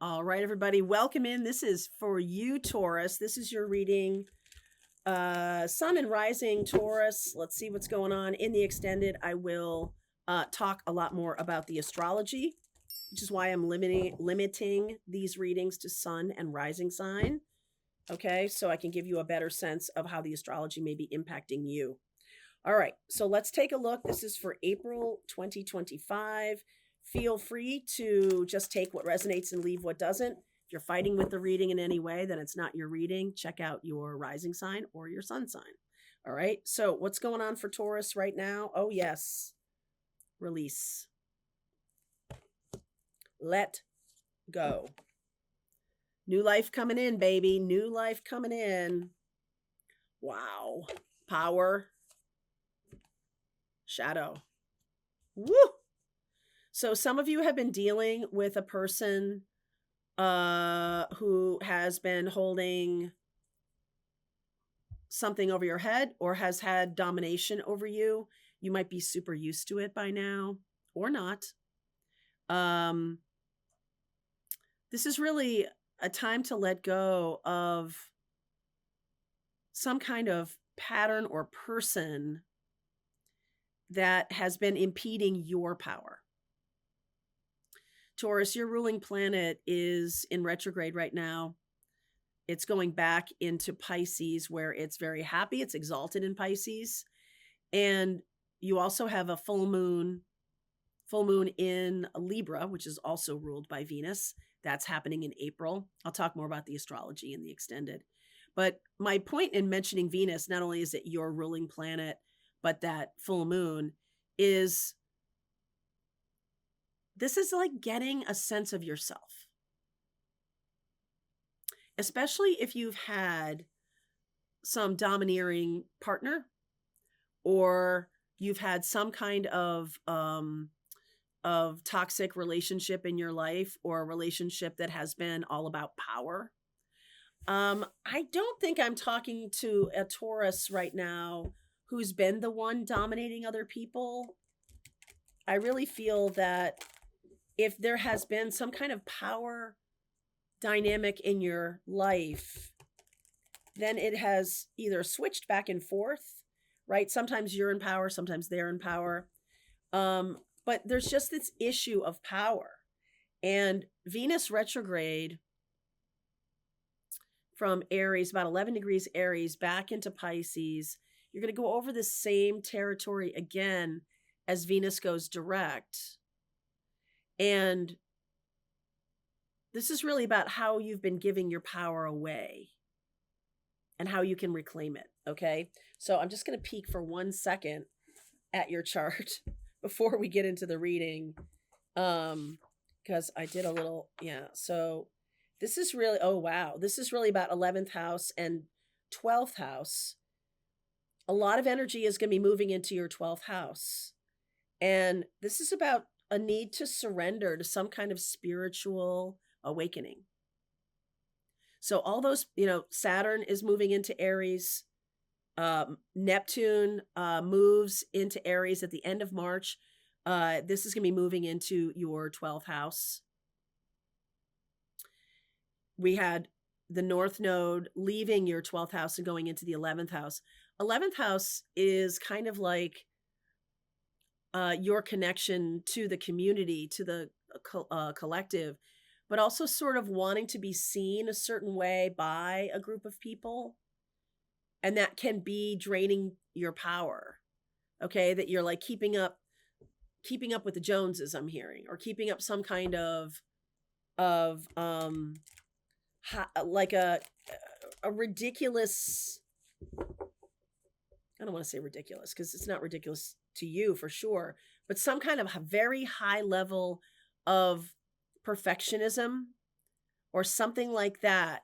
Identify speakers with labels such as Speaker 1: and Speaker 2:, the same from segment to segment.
Speaker 1: All right, everybody, welcome in. This is for you, Taurus. This is your reading. Sun and rising Taurus. Let's see what's going on. In the extended, I will talk a lot more about the astrology, which is why I'm limiting these readings to sun and rising sign. Okay, so I can give you a better sense of how the astrology may be impacting you. All right, so let's take a look. This is for April 2025. Feel free to just take what resonates and leave what doesn't. If you're fighting with the reading in any way, then it's not your reading. Check out your rising sign or your sun sign. All right, so what's going on for Taurus right now? Oh, yes, release. Let go. New life coming in, baby. New life coming in. Wow. Power. Shadow. Woo! So some of you have been dealing with a person who has been holding something over your head or has had domination over you. You might be super used to it by now or not. This is really a time to let go of some kind of pattern or person that has been impeding your power. Taurus, your ruling planet is in retrograde right now. It's going back into Pisces where it's very happy. It's exalted in Pisces. And you also have a full moon in Libra, which is also ruled by Venus. That's happening in April. I'll talk more about the astrology in the extended. But my point in mentioning Venus, not only is it your ruling planet, but that full moon is, this is like getting a sense of yourself. Especially if you've had some domineering partner or you've had some kind of toxic relationship in your life or a relationship that has been all about power. I don't think I'm talking to a Taurus right now who's been the one dominating other people. I really feel that if there has been some kind of power dynamic in your life, then it has either switched back and forth, right? Sometimes you're in power, sometimes they're in power. But there's just this issue of power. And Venus retrograde from Aries, about 11 degrees Aries, back into Pisces. You're going to go over the same territory again as Venus goes direct. And this is really about how you've been giving your power away and how you can reclaim it, okay? So I'm just going to peek for 1 second at your chart before we get into the reading, because I did a little, so this is really, oh wow, this is really about 11th house and 12th house. A lot of energy is going to be moving into your 12th house. And this is about a need to surrender to some kind of spiritual awakening. So all those, Saturn is moving into Aries. Neptune moves into Aries at the end of March. This is going to be moving into your 12th house. We had the North Node leaving your 12th house and going into the 11th house. 11th house is kind of like your connection to the community, to the collective, but also sort of wanting to be seen a certain way by a group of people. And that can be draining your power. Okay, that you're like keeping up with the Joneses, I'm hearing, or keeping up some kind of like a ridiculous, I don't want to say ridiculous because it's not ridiculous to you for sure, but some kind of very high level of perfectionism or something like that,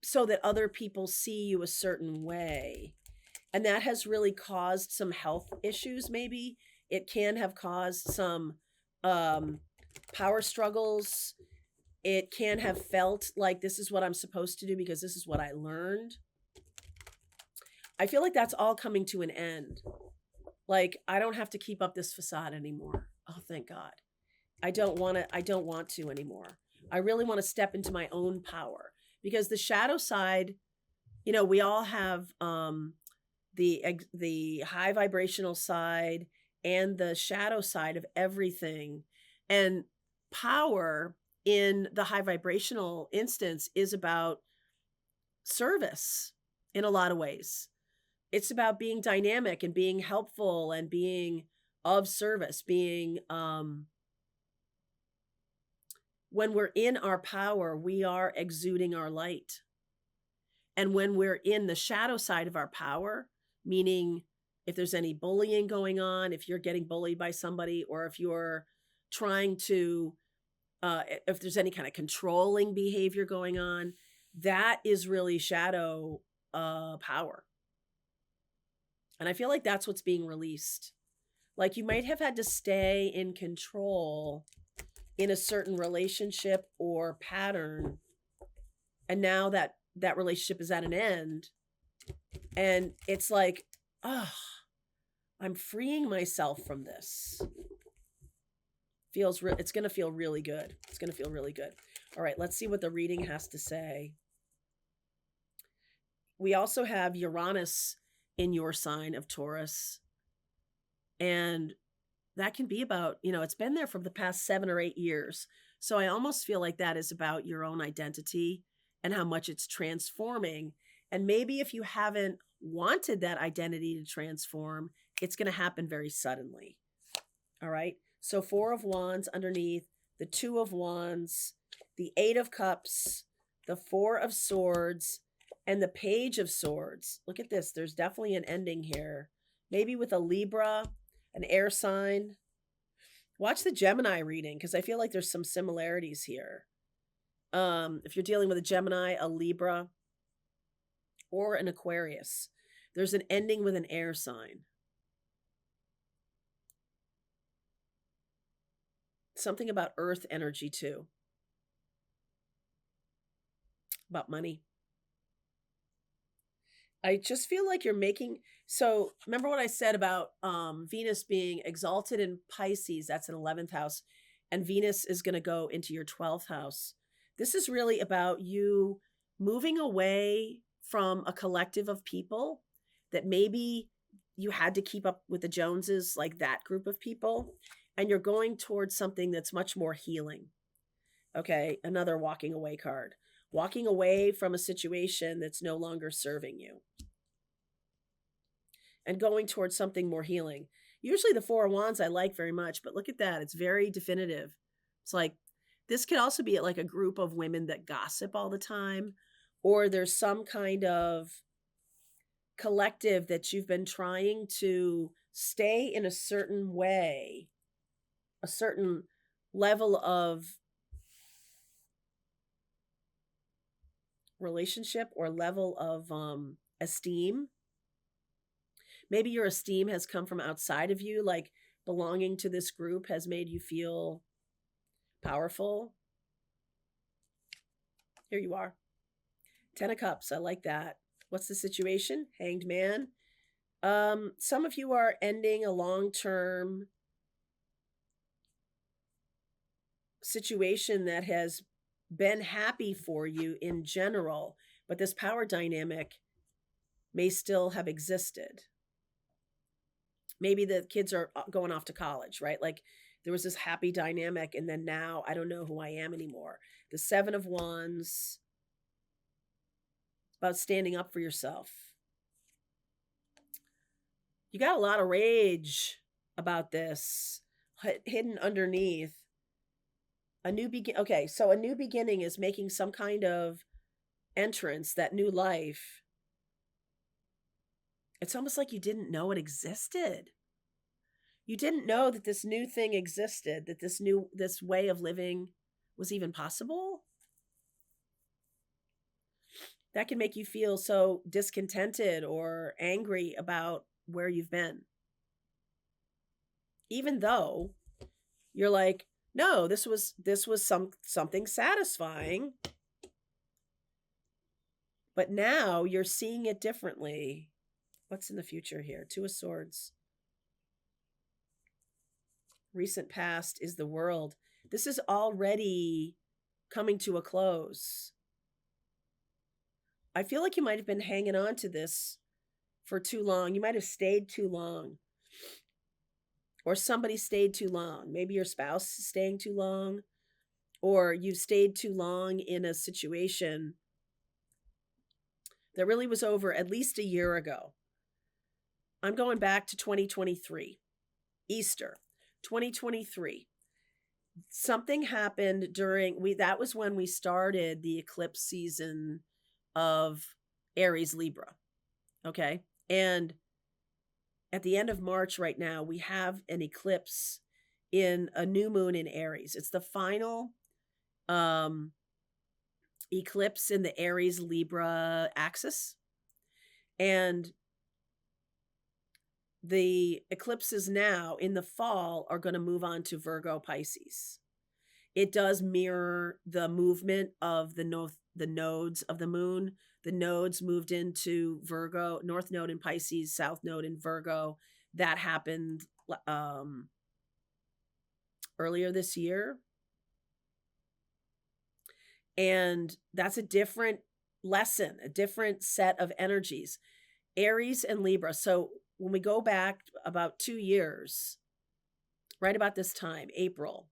Speaker 1: so that other people see you a certain way. And that has really caused some health issues, maybe. It can have caused some power struggles. It can have felt like this is what I'm supposed to do because this is what I learned. I feel like that's all coming to an end. Like, I don't have to keep up this facade anymore. Oh, thank God. I don't want to anymore. I really want to step into my own power, because the shadow side, we all have the high vibrational side and the shadow side of everything. And power in the high vibrational instance is about service in a lot of ways. It's about being dynamic and being helpful and being of service, being when we're in our power, we are exuding our light. And when we're in the shadow side of our power, meaning if there's any bullying going on, if you're getting bullied by somebody, or if you're trying to, if there's any kind of controlling behavior going on, that is really shadow power. And I feel like that's what's being released. Like you might have had to stay in control in a certain relationship or pattern, and now that relationship is at an end, and it's like, oh, I'm freeing myself from this. It's going to feel really good. It's going to feel really good. All right, let's see what the reading has to say. We also have Uranus in your sign of Taurus. And that can be about, it's been there for the past 7 or 8 years. So I almost feel like that is about your own identity and how much it's transforming. And maybe if you haven't wanted that identity to transform, it's going to happen very suddenly. All right. So 4 of Wands underneath, the 2 of Wands, the 8 of Cups, the 4 of Swords, and the Page of Swords. Look at this. There's definitely an ending here. Maybe with a Libra, an air sign. Watch the Gemini reading, because I feel like there's some similarities here. If you're dealing with a Gemini, a Libra, or an Aquarius, there's an ending with an air sign. Something about earth energy too. About money. I just feel like you're making... So remember what I said about Venus being exalted in Pisces, that's an 11th house, and Venus is going to go into your 12th house. This is really about you moving away from a collective of people that maybe you had to keep up with the Joneses, like that group of people, and you're going towards something that's much more healing. Okay, another walking away card. Walking away from a situation that's no longer serving you. And going towards something more healing. Usually the 4 of Wands I like very much, but look at that. It's very definitive. It's like, this could also be like a group of women that gossip all the time, or there's some kind of collective that you've been trying to stay in a certain way, a certain level of relationship or level of esteem. Maybe your esteem has come from outside of you, like belonging to this group has made you feel powerful. Here you are. 10 of Cups. I like that. What's the situation? Hanged Man. Some of you are ending a long-term situation that has been happy for you in general, but this power dynamic may still have existed. Maybe the kids are going off to college, right? Like there was this happy dynamic, and then now I don't know who I am anymore. The 7 of Wands, about standing up for yourself. You got a lot of rage about this hidden underneath. Okay, so a new beginning is making some kind of entrance, that new life. It's almost like you didn't know it existed. You didn't know that this new thing existed, that this way of living was even possible. That can make you feel so discontented or angry about where you've been. Even though you're like, no, this was something satisfying. But now you're seeing it differently. What's in the future here? 2 of Swords. Recent past is the World. This is already coming to a close. I feel like you might have been hanging on to this for too long. You might have stayed too long. Or somebody stayed too long. Maybe your spouse is staying too long, or you've stayed too long in a situation that really was over at least a year ago. I'm going back to 2023, Easter 2023. Something happened that was when we started the eclipse season of Aries Libra. Okay. And at the end of March right now, we have an eclipse in a new moon in Aries. It's the final eclipse in the Aries Libra axis. And the eclipses now in the fall are going to move on to Virgo Pisces. It does mirror the movement of the nodes of the moon. The nodes moved into Virgo, North Node in Pisces, South Node in Virgo. That happened earlier this year. And that's a different lesson, a different set of energies. Aries and Libra. So when we go back about 2 years, right about this time, April,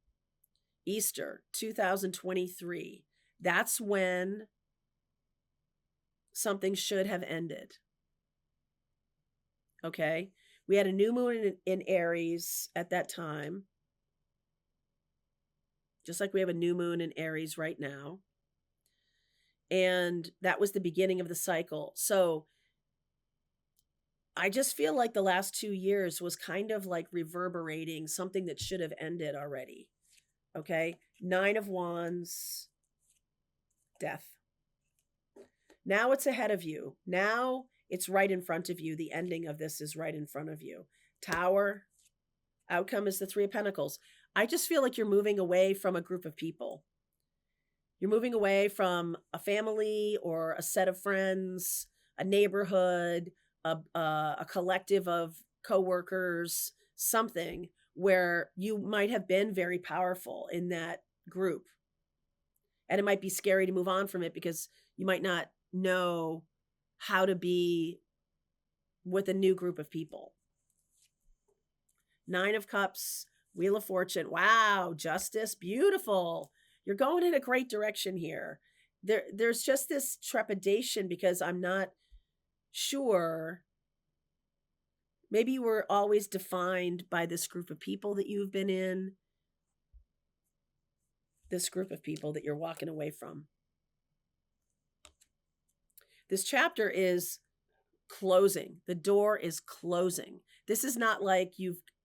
Speaker 1: Easter 2023, that's when something should have ended. Okay. We had a new moon in Aries at that time, just like we have a new moon in Aries right now. And that was the beginning of the cycle. So I just feel like the last 2 years was kind of like reverberating something that should have ended already. Okay. 9 of Wands, death. Now it's ahead of you. Now it's right in front of you. The ending of this is right in front of you. Tower, outcome is the 3 of Pentacles. I just feel like you're moving away from a group of people. You're moving away from a family or a set of friends, a neighborhood, a collective of coworkers, something where you might have been very powerful in that group. And it might be scary to move on from it because you might not know how to be with a new group of people. 9 of Cups, Wheel of Fortune. Wow, Justice, beautiful. You're going in a great direction here. There's just this trepidation because I'm not sure. Maybe you were always defined by this group of people that you've been in, this group of people that you're walking away from. This chapter is closing. The door is closing. This is not like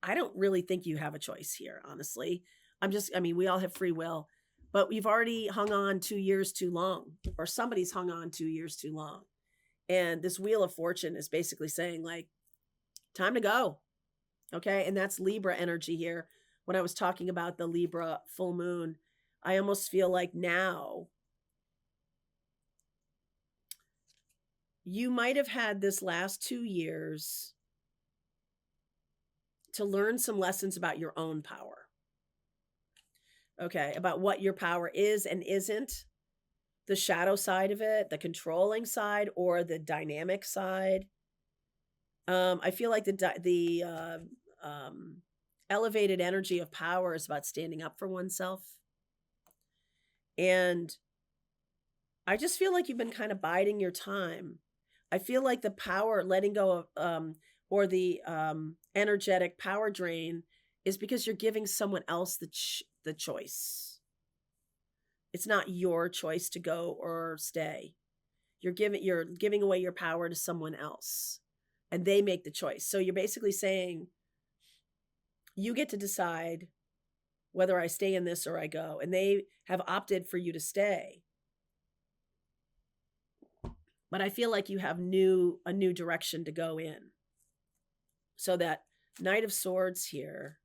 Speaker 1: I don't really think you have a choice here, honestly. We all have free will, but you've already hung on 2 years too long, or somebody's hung on 2 years too long. And this Wheel of Fortune is basically saying, like, time to go. Okay. And that's Libra energy here. When I was talking about the Libra full moon, I almost feel like now you might have had this last 2 years to learn some lessons about your own power. Okay. About what your power is and isn't, the shadow side of it, the controlling side, or the dynamic side. I feel like the elevated energy of power is about standing up for oneself. And I just feel like you've been kind of biding your time. I feel like the power, letting go of, or the energetic power drain is because you're giving someone else the choice. It's not your choice to go or stay. You're giving away your power to someone else. And they make the choice. So you're basically saying, you get to decide whether I stay in this or I go. And they have opted for you to stay. But I feel like you have a new direction to go in. So that Knight of Swords here,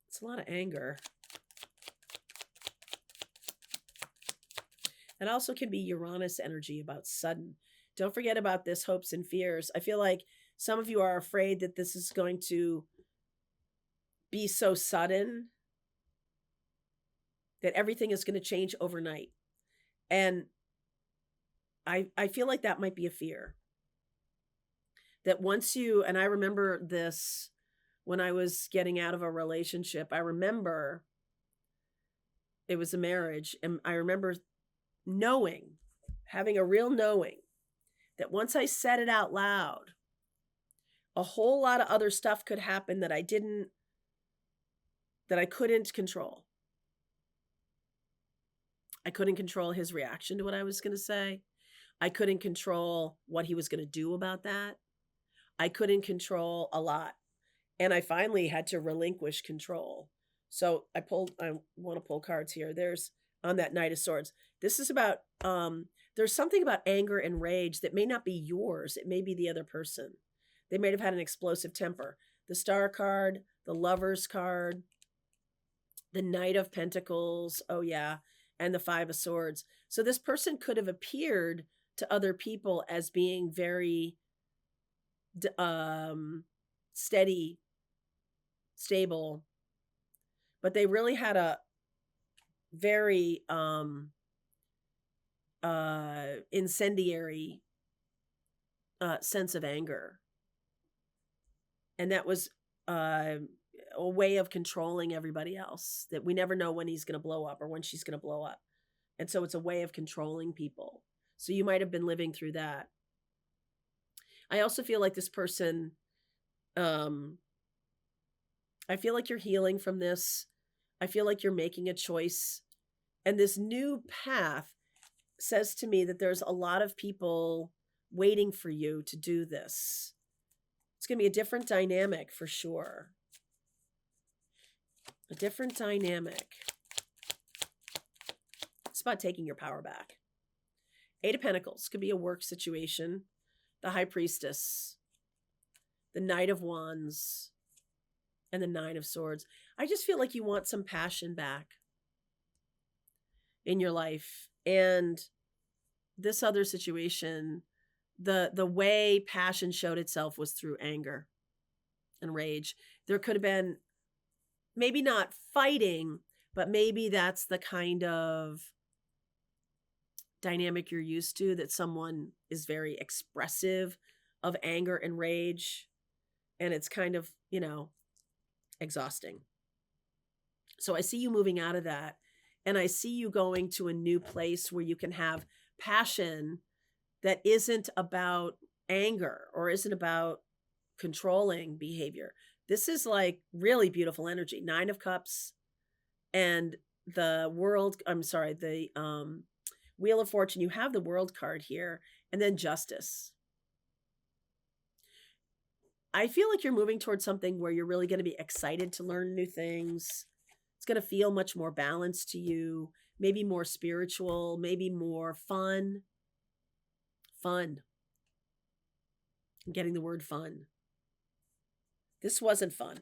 Speaker 1: it's a lot of anger. It also can be Uranus energy about sudden. Don't forget about this hopes and fears. I feel like some of you are afraid that this is going to be so sudden that everything is going to change overnight. And I feel like that might be a fear. That once you, and I remember this when I was getting out of a relationship, I remember it was a marriage, and I remember knowing, having a real knowing, that once I said it out loud, a whole lot of other stuff could happen that I couldn't control. I couldn't control his reaction to what I was going to say. I couldn't control what he was going to do about that. I couldn't control a lot. And I finally had to relinquish control. So I want to pull cards here. There's on that Knight of Swords. This is about, there's something about anger and rage that may not be yours. It may be the other person. They might have had an explosive temper. The Star card, the Lovers card, the Knight of Pentacles. Oh yeah. And the Five of Swords. So this person could have appeared to other people as being very steady, stable, but they really had a very incendiary sense of anger. And that was a way of controlling everybody else, that we never know when he's going to blow up or when she's going to blow up. And so it's a way of controlling people. So you might have been living through that. I also feel like this person, I feel like you're healing from this. I feel like you're making a choice. And this new path says to me that there's a lot of people waiting for you to do this. It's going to be a different dynamic for sure. A different dynamic. It's about taking your power back. Eight of Pentacles could be a work situation. The High Priestess. The Knight of Wands. And the Nine of Swords. I just feel like you want some passion back in your life. And this other situation, the way passion showed itself was through anger and rage. There could have been maybe not fighting, but maybe that's the kind of dynamic you're used to, that someone is very expressive of anger and rage. And it's kind of, exhausting. So I see you moving out of that. And I see you going to a new place where you can have passion that isn't about anger or isn't about controlling behavior. This is like really beautiful energy. Nine of Cups and the Wheel of Fortune. You have the World card here, and then Justice. I feel like you're moving towards something where you're really going to be excited to learn new things. It's going to feel much more balanced to you, maybe more spiritual, maybe more fun. Fun. I'm getting the word fun. This wasn't fun.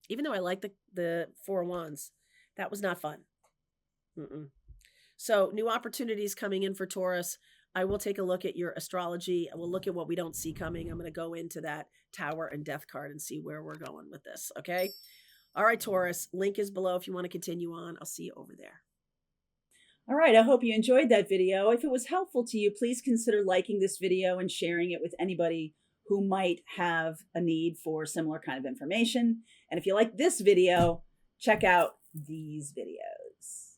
Speaker 1: Even though I like the Four of Wands, that was not fun. So new opportunities coming in for Taurus. I will take a look at your astrology. I will look at what we don't see coming. I'm going to go into that Tower and Death card and see where we're going with this. Okay. All right, Taurus. Link is below if you want to continue on. I'll see you over there.
Speaker 2: All right, I hope you enjoyed that video. If it was helpful to you, please consider liking this video and sharing it with anybody who might have a need for similar kind of information. And if you like this video, check out these videos.